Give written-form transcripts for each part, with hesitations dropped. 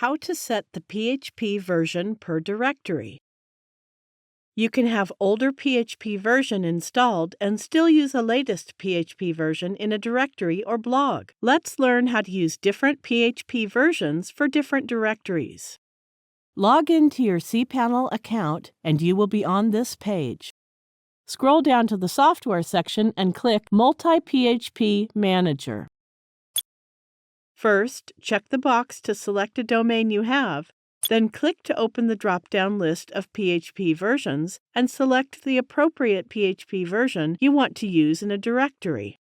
How to set the PHP version per directory. You can have older PHP version installed and still use a latest PHP version in a directory or blog. Let's learn how to use different PHP versions for different directories. Log into your cPanel account and you will be on this page. Scroll down to the Software section and click Multi-PHP Manager. First, check the box to select a domain you have, then click to open the drop-down list of PHP versions and select the appropriate PHP version you want to use in a directory.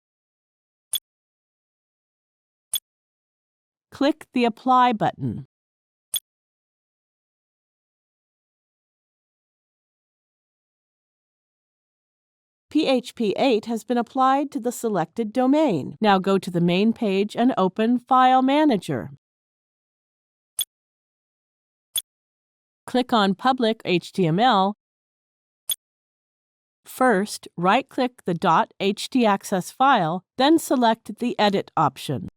Click the Apply button. PHP 8 has been applied to the selected domain. Now go to the main page and open File Manager. Click on Public HTML. First, right-click the .htaccess file, then select the Edit option.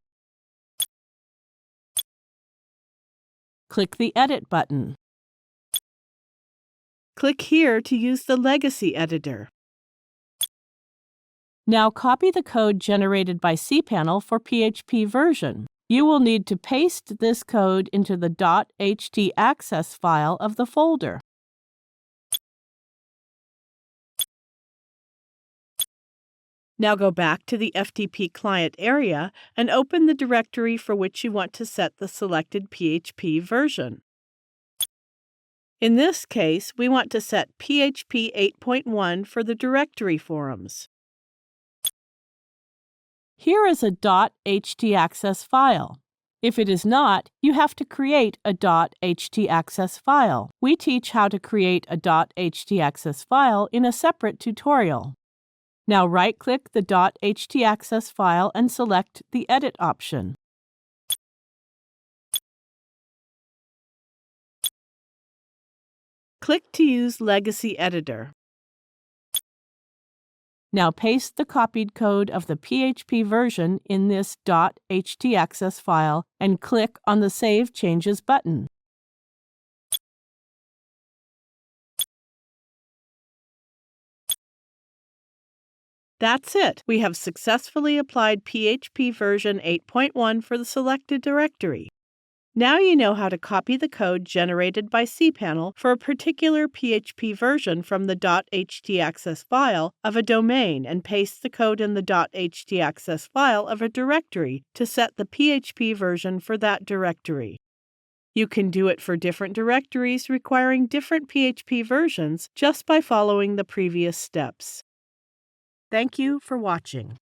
Click the Edit button. Click here to use the Legacy Editor. Now copy the code generated by cPanel for PHP version. You will need to paste this code into the .htaccess file of the folder. Now go back to the FTP client area and open the directory for which you want to set the selected PHP version. In this case, we want to set PHP 8.1 for the directory forums. Here is a .htaccess file. If it is not, you have to create a .htaccess file. We teach how to create a .htaccess file in a separate tutorial. Now right-click the .htaccess file and select the Edit option. Click to use Legacy Editor. Now paste the copied code of the PHP version in this .htaccess file and click on the Save Changes button. That's it! We have successfully applied PHP version 8.1 for the selected directory. Now you know how to copy the code generated by cPanel for a particular PHP version from the .htaccess file of a domain and paste the code in the .htaccess file of a directory to set the PHP version for that directory. You can do it for different directories requiring different PHP versions just by following the previous steps. Thank you for watching.